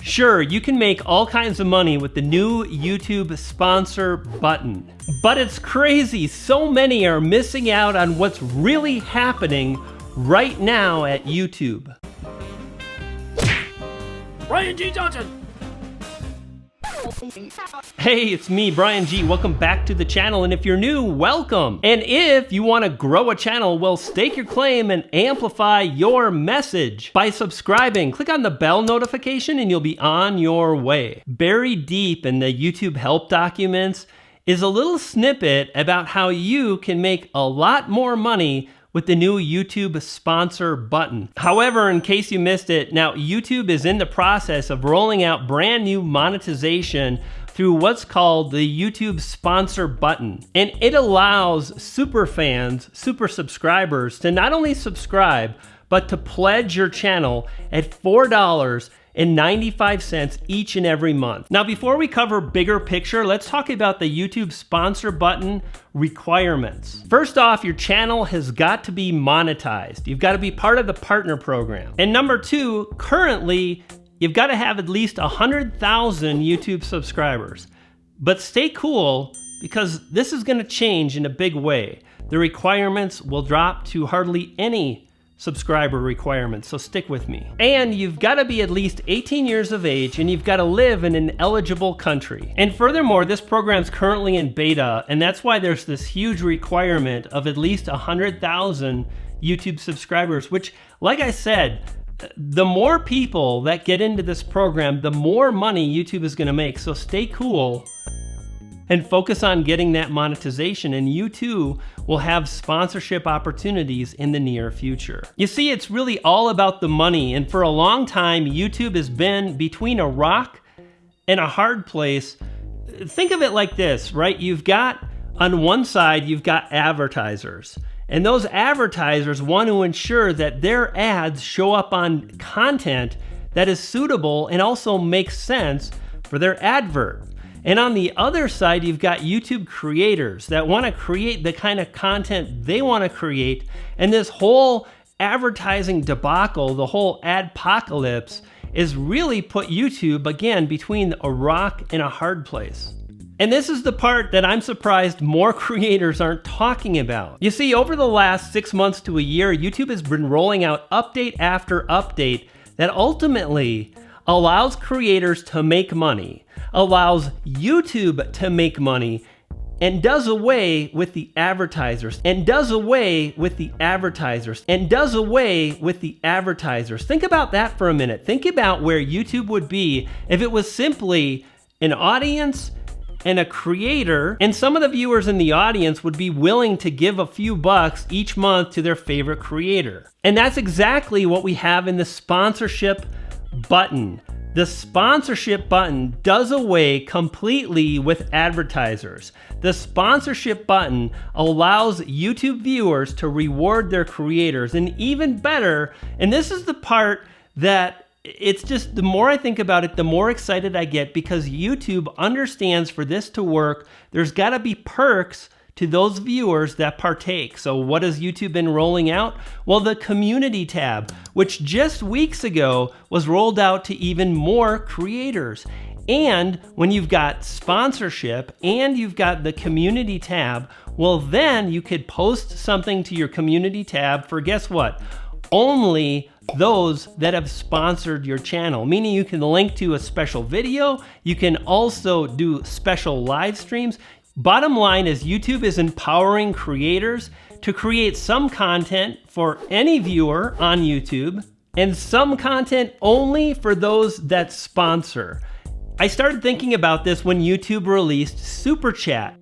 Sure, you can make all kinds of money with the new YouTube sponsor button. But it's crazy, so many are missing out on what's really happening right now at YouTube. Brian G. Johnson! Hey, it's me, Brian G. Welcome back to the channel, and if you're new, welcome. And if you want to grow a channel, well, stake your claim and amplify your message by subscribing. Click on the bell notification and you'll be on your way. Buried deep in the YouTube help documents is a little snippet about how you can make a lot more money with the new YouTube sponsor button. However, in case you missed it, now YouTube is in the process of rolling out brand new monetization through what's called the YouTube sponsor button. And it allows super fans, super subscribers to not only subscribe, but to pledge your channel at $4.95 each and every month. Now, before we cover bigger picture, let's talk about the YouTube sponsor button requirements. First off, your channel has got to be monetized. You've got to be part of the partner program. And number two, currently, you've got to have at least 100,000 YouTube subscribers. But stay cool, because this is going to change in a big way. The requirements will drop to hardly any subscriber requirements, so stick with me. And you've got to be at least 18 years of age, and you've got to live in an eligible country. And furthermore, this program's currently in beta, and that's why there's this huge requirement of at least 100,000 YouTube subscribers, which, like I said, the more people that get into this program, the more money YouTube is going to make. So stay cool and focus on getting that monetization, and you too will have sponsorship opportunities in the near future. You see, it's really all about the money, and for a long time, YouTube has been between a rock and a hard place. Think of it like this, right? You've got, on one side, you've got advertisers, and those advertisers want to ensure that their ads show up on content that is suitable and also makes sense for their advert. And on the other side, you've got YouTube creators that want to create the kind of content they want to create. And this whole advertising debacle, the whole adpocalypse, is really put YouTube, again, between a rock and a hard place. And this is the part that I'm surprised more creators aren't talking about. You see, over the last 6 months to a year, YouTube has been rolling out update after update that ultimately allows creators to make money, allows YouTube to make money, and does away with the advertisers, and does away with the advertisers, and does away with the advertisers. Think about that for a minute. Think about where YouTube would be if it was simply an audience and a creator, and some of the viewers in the audience would be willing to give a few bucks each month to their favorite creator. And that's exactly what we have in the sponsorship button. The sponsorship button does away completely with advertisers. The sponsorship button allows YouTube viewers to reward their creators, and even better, and this is the part that it's just, the more I think about it, the more excited I get, because YouTube understands for this to work, there's got to be perks to those viewers that partake. So what has YouTube been rolling out? Well, the community tab, which just weeks ago was rolled out to even more creators. And when you've got sponsorship and you've got the community tab, well, then you could post something to your community tab for, guess what? Only those that have sponsored your channel, meaning you can link to a special video. You can also do special live streams. Bottom line is YouTube is empowering creators to create some content for any viewer on YouTube and some content only for those that sponsor. I started thinking about this when YouTube released Super Chat.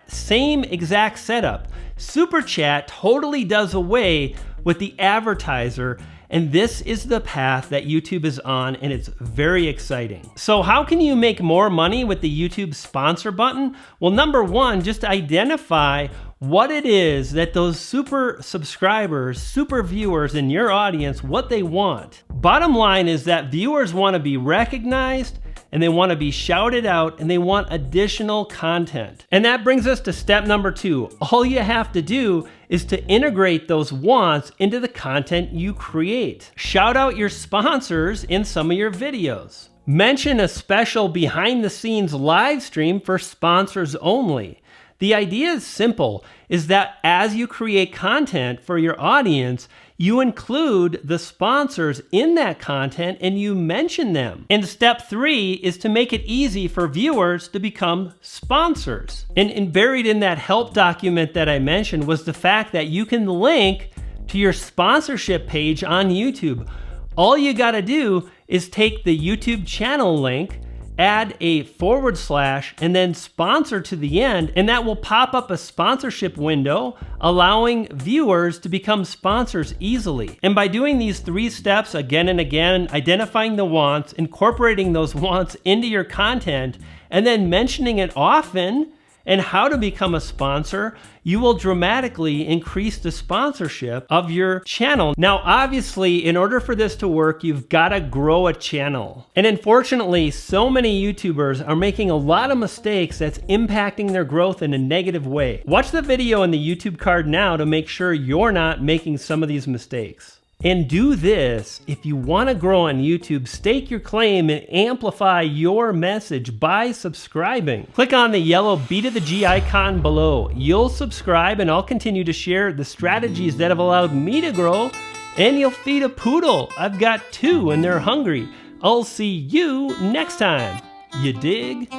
Same exact setup. Super Chat totally does away with the advertiser, and this is the path that YouTube is on, and it's very exciting. So how can you make more money with the YouTube sponsor button? Well, number one, just identify what it is that those super subscribers, super viewers in your audience, what they want. Bottom line is that viewers want to be recognized, and they want to be shouted out, and they want additional content. And that brings us to step number two. All you have to do is to integrate those wants into the content you create. Shout out your sponsors in some of your videos. Mention a special behind the scenes live stream for sponsors only. The idea is simple, is that as you create content for your audience, you include the sponsors in that content and you mention them. And step 3 is to make it easy for viewers to become sponsors. And buried in that help document that I mentioned was the fact that you can link to your sponsorship page on YouTube. All you gotta do is take the YouTube channel link, add a / and then sponsor to the end, and that will pop up a sponsorship window allowing viewers to become sponsors easily. And by doing these 3 steps again and again, identifying the wants, incorporating those wants into your content, and then mentioning it often and how to become a sponsor, you will dramatically increase the sponsorship of your channel. Now, obviously, in order for this to work, you've got to grow a channel. And unfortunately, so many YouTubers are making a lot of mistakes that's impacting their growth in a negative way. Watch the video in the YouTube card now to make sure you're not making some of these mistakes. And do this if you want to grow on YouTube. Stake your claim and amplify your message by subscribing. Click on the yellow B to the G icon below. You'll subscribe and I'll continue to share the strategies that have allowed me to grow, and you'll feed a poodle. I've got 2 and they're hungry. I'll see you next time. You dig?